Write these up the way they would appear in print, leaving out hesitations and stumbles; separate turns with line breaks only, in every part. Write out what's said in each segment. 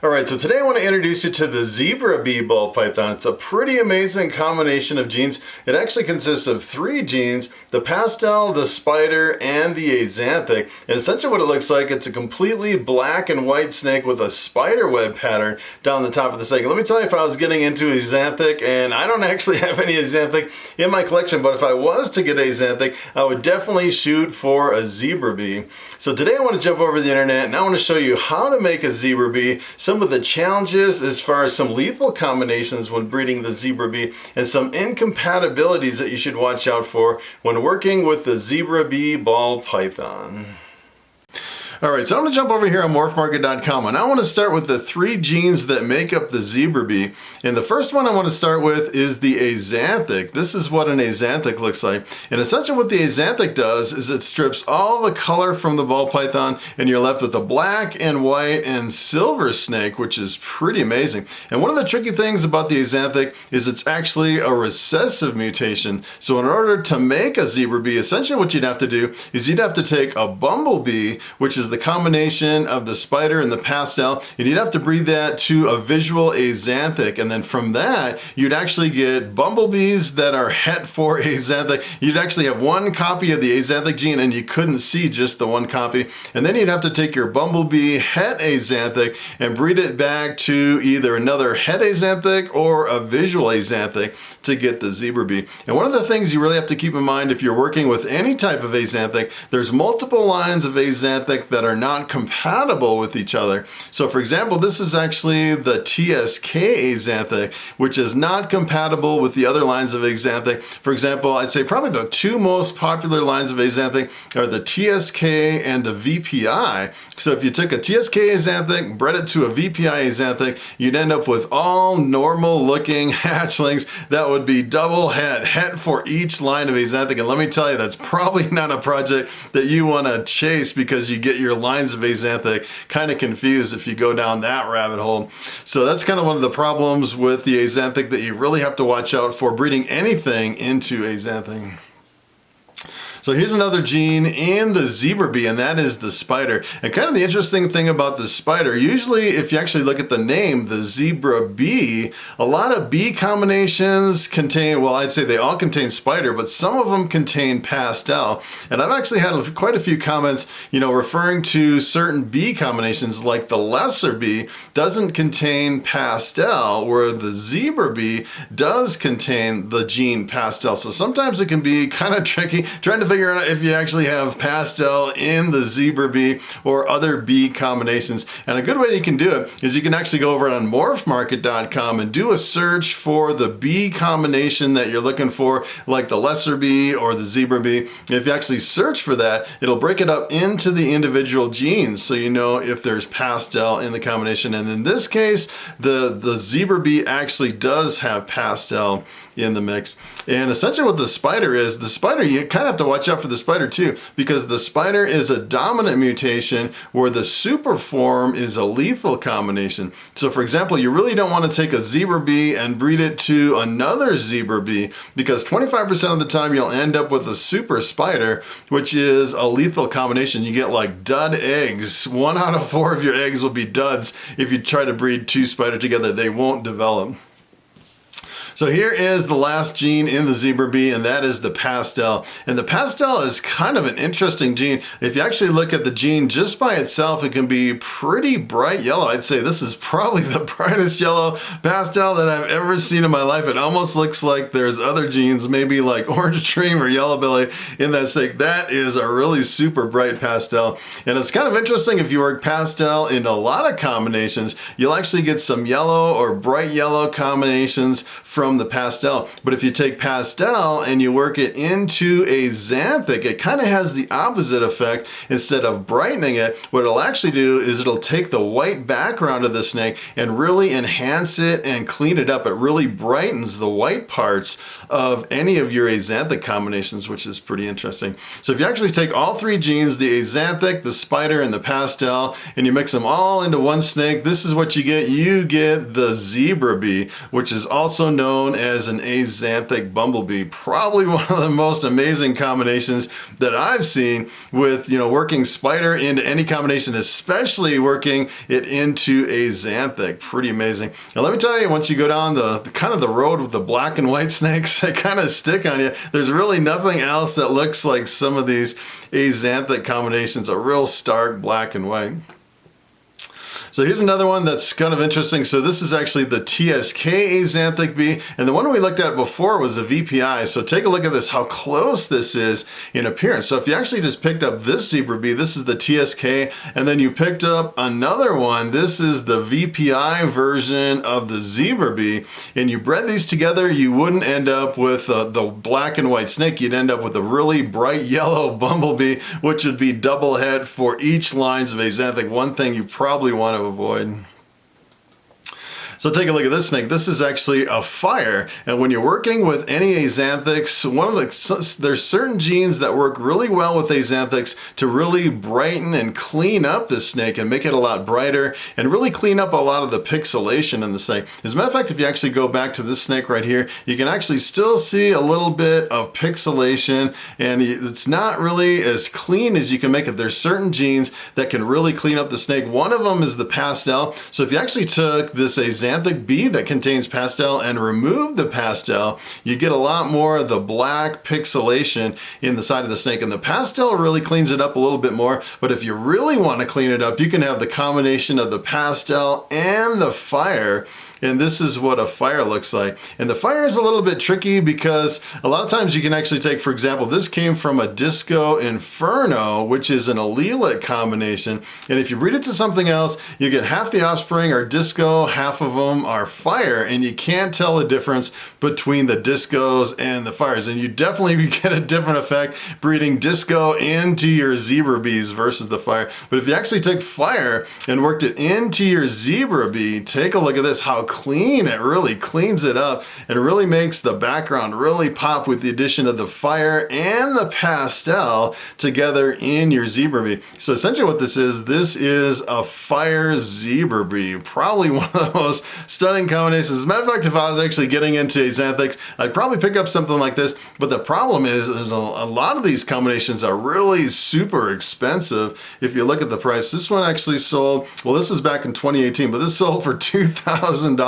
Alright, so today I want to introduce you to the Zebra Bee ball python. It's a pretty amazing combination of genes. It actually consists of 3 genes: the pastel, the spider, and the axanthic. And essentially what it looks like, it's a completely black and white snake with a spider web pattern down the top of the snake. And let me tell you, if I was getting into axanthic, and I don't actually have any axanthic in my collection, but if I was to get axanthic, I would definitely shoot for a zebra bee. So today I want to jump over the internet and I want to show you how to make a zebra bee, some of the challenges as far as some lethal combinations when breeding the zebra bee, and some incompatibilities that you should watch out for when working with the zebra bee ball python. Alright, so I'm going to jump over here on Morphmarket.com, and I want to start with the 3 genes that make up the zebra bee. And the first one I want to start with is the axanthic. This is what an axanthic looks like. And essentially what the axanthic does is it strips all the color from the ball python, and you're left with a black and white and silver snake, which is pretty amazing. And one of the tricky things about the axanthic is it's actually a recessive mutation. So in order to make a zebra bee, essentially what you'd have to do is you'd have to take a bumblebee, which is the combination of the spider and the pastel, and you'd have to breed that to a visual axanthic, and then from that you'd actually get bumblebees that are het for axanthic. You'd actually have one copy of the axanthic gene and you couldn't see just the one copy, and then you'd have to take your bumblebee het axanthic and breed it back to either another het axanthic or a visual axanthic to get the zebra bee. And one of the things you really have to keep in mind if you're working with any type of axanthic, there's multiple lines of axanthic that are not compatible with each other. So for example, this is actually the TSK axanthic, which is not compatible with the other lines of axanthic. For example, I'd say probably the 2 most popular lines of axanthic are the TSK and the VPI. So if you took a TSK axanthic, bred it to a VPI axanthic, you'd end up with all normal looking hatchlings that would be double het for each line of axanthic. And let me tell you, that's probably not a project that you want to chase, because you get your lines of axanthic kind of confused if you go down that rabbit hole. So that's kind of one of the problems with the axanthic that you really have to watch out for breeding anything into axanthic. So here's another gene in the zebra bee, and that is the spider. And kind of the interesting thing about the spider, usually if you actually look at the name, the zebra bee, a lot of bee combinations contain, well, I'd say they all contain spider, but some of them contain pastel. And I've actually had quite a few comments, referring to certain bee combinations, like the lesser bee doesn't contain pastel, where the zebra bee does contain the gene pastel. So sometimes it can be kind of tricky trying to figure out if you actually have pastel in the zebra bee or other bee combinations. And a good way you can do it is you can actually go over on Morphmarket.com and do a search for the bee combination that you're looking for, like the lesser bee or the zebra bee. And if you actually search for that, it'll break it up into the individual genes, so you know if there's pastel in the combination. And in this case, the zebra bee actually does have pastel in the mix. And essentially what the spider is, you kind of have to watch out for the spider too, because the spider is a dominant mutation where the super form is a lethal combination. So for example, you really don't want to take a zebra bee and breed it to another zebra bee, because 25% of the time you'll end up with a super spider, which is a lethal combination. You get like dud eggs. 1 out of 4 of your eggs will be duds if you try to breed 2 spiders together. They won't develop. So here is the last gene in the zebra bee, and that is the pastel. And the pastel is kind of an interesting gene. If you actually look at the gene just by itself, it can be pretty bright yellow. I'd say this is probably the brightest yellow pastel that I've ever seen in my life. It almost looks like there's other genes, maybe like orange dream or yellow belly in that snake. That is a really super bright pastel. And it's kind of interesting, if you work pastel in a lot of combinations, you'll actually get some yellow or bright yellow combinations from the pastel. But if you take pastel and you work it into axanthic, it kind of has the opposite effect. Instead of brightening it, what it'll actually do is it'll take the white background of the snake and really enhance it and clean it up. It really brightens the white parts of any of your axanthic combinations, which is pretty interesting. So if you actually take all 3 genes, the axanthic, the spider, and the pastel, and you mix them all into one snake, this is what you get. You get the zebra bee, which is also known known as an axanthic bumblebee. Probably one of the most amazing combinations that I've seen with, working spider into any combination, especially working it into axanthic. Pretty amazing. And let me tell you, once you go down the kind of the road with the black and white snakes that kind of stick on you, there's really nothing else that looks like some of these axanthic combinations, a real stark black and white. So here's another one that's kind of interesting. So this is actually the TSK axanthic bee, and the one we looked at before was a VPI. So take a look at this, how close this is in appearance. So if you actually just picked up this zebra bee, this is the TSK, and then you picked up another one, this is the VPI version of the zebra bee, and you bred these together, you wouldn't end up with the black and white snake. You'd end up with a really bright yellow bumblebee, which would be double head for each lines of axanthic. One thing you probably want to avoid. So take a look at this snake. This is actually a fire, and when you're working with any axanthics, there's certain genes that work really well with axanthics to really brighten and clean up this snake and make it a lot brighter and really clean up a lot of the pixelation in the snake. As a matter of fact, if you actually go back to this snake right here, you can actually still see a little bit of pixelation, and it's not really as clean as you can make it. There's certain genes that can really clean up the snake. One of them is the pastel. So if you actually took this axanthic bee that contains pastel and remove the pastel, you get a lot more of the black pixelation in the side of the snake, and the pastel really cleans it up a little bit more. But if you really want to clean it up, you can have the combination of the pastel and the fire. And this is what a fire looks like. And the fire is a little bit tricky because a lot of times you can actually take, for example, this came from a Disco Inferno, which is an allelic combination. And if you breed it to something else, you get half the offspring are disco, half of them are fire. And you can't tell the difference between the discos and the fires. And you definitely get a different effect breeding disco into your zebra bees versus the fire. But if you actually took fire and worked it into your zebra bee, take a look at this, how clean it really cleans it up, and it really makes the background really pop with the addition of the fire and the pastel together in your zebra bee. So essentially what this is a fire zebra bee. Probably one of the most stunning combinations. As a matter of fact, if I was actually getting into axanthics, I'd probably pick up something like this. But the problem is a lot of these combinations are really super expensive. If you look at the price, this one actually sold, well, this was back in 2018, but this sold for $2,000,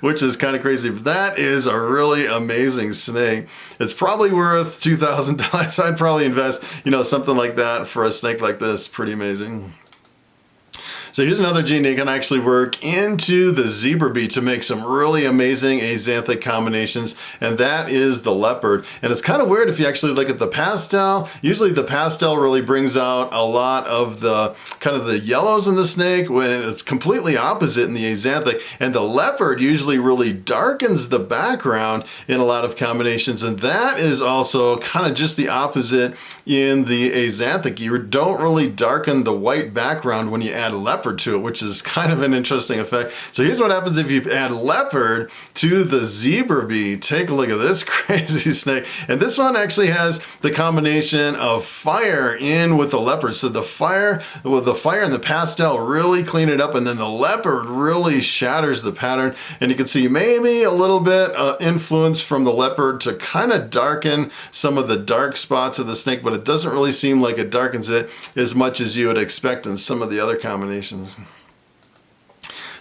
which is kind of crazy. But that is a really amazing snake. It's probably worth $2,000. I'd probably invest, something like that for a snake like this. Pretty amazing. So here's another gene that can actually work into the zebra bee to make some really amazing axanthic combinations, and that is the leopard. And it's kind of weird if you actually look at the pastel. Usually the pastel really brings out a lot of the kind of the yellows in the snake, when it's completely opposite in the axanthic. And the leopard usually really darkens the background in a lot of combinations, and that is also kind of just the opposite in the axanthic. You don't really darken the white background when you add a leopard to it, which is kind of an interesting effect. So here's what happens if you add leopard to the zebra bee. Take a look at this crazy snake. And this one actually has the combination of fire in with the leopard. So the fire and the pastel really clean it up, and then the leopard really shatters the pattern. And you can see maybe a little bit influence from the leopard to kind of darken some of the dark spots of the snake, but it doesn't really seem like it darkens it as much as you would expect in some of the other combinations.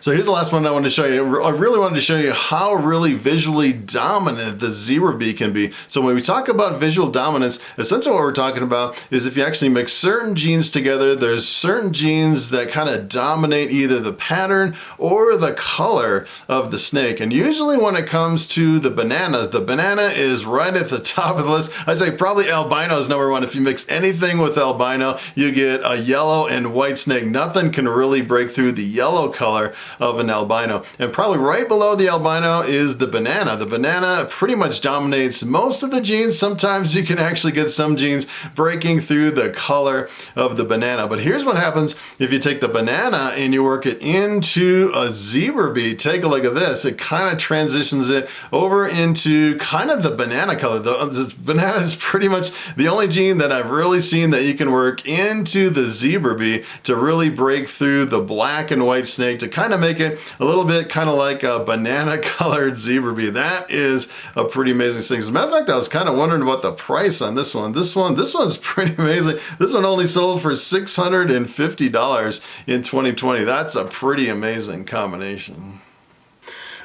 So here's the last one I wanted to show you. I really wanted to show you how really visually dominant the zebra bee can be. So when we talk about visual dominance, essentially what we're talking about is if you actually mix certain genes together, there's certain genes that kind of dominate either the pattern or the color of the snake. And usually when it comes to the banana is right at the top of the list. I'd say probably albino is number one. If you mix anything with albino, you get a yellow and white snake. Nothing can really break through the yellow color of an albino. And probably right below the albino is the banana. The banana pretty much dominates most of the genes. Sometimes you can actually get some genes breaking through the color of the banana. But here's what happens if you take the banana and you work it into a zebra bee. Take a look at this. It kind of transitions it over into kind of the banana color. The banana is pretty much the only gene that I've really seen that you can work into the zebra bee to really break through the black and white snake to kind of make it a little bit kind of like a banana colored zebra bee. That is a pretty amazing thing. As a matter of fact, I was kind of wondering about the price on this one. This one's pretty amazing. This one only sold for $650 in 2020. That's a pretty amazing combination.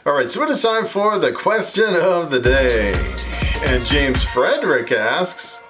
All right, so it is time for the question of the day. And James Frederick asks,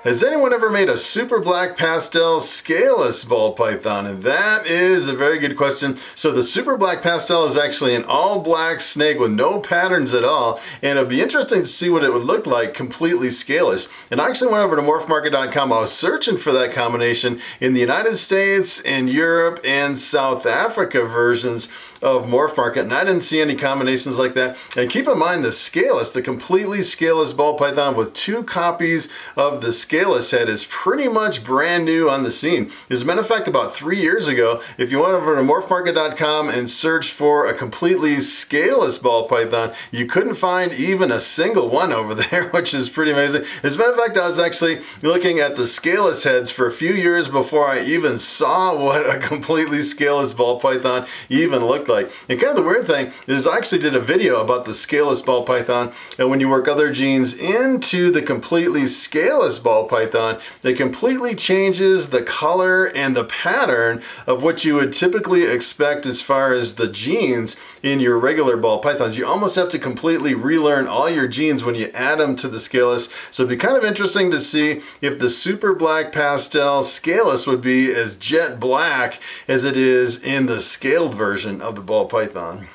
has anyone ever made a super black pastel scaleless ball python? And that is a very good question. So the super black pastel is actually an all black snake with no patterns at all. And it'd be interesting to see what it would look like completely scaleless. And I actually went over to morphmarket.com. I was searching for that combination in the United States and Europe and South Africa versions of Morphmarket, and I didn't see any combinations like that. And keep in mind the scaleless, the completely scaleless ball python with 2 copies of the scaleless head is pretty much brand new on the scene. As a matter of fact, about 3 years ago, if you went over to morphmarket.com and searched for a completely scaleless ball python, you couldn't find even a single one over there, which is pretty amazing. As a matter of fact, I was actually looking at the scaleless heads for a few years before I even saw what a completely scaleless ball python even looked like. And kind of the weird thing is I actually did a video about the scaleless ball python, and when you work other genes into the completely scaleless ball python, it completely changes the color and the pattern of what you would typically expect as far as the genes in your regular ball pythons. You almost have to completely relearn all your genes when you add them to the scaleless. So it'd be kind of interesting to see if the super black pastel scaleless would be as jet black as it is in the scaled version of the ball python.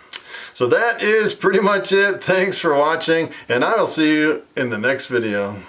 So that is pretty much it. Thanks for watching, and I will see you in the next video.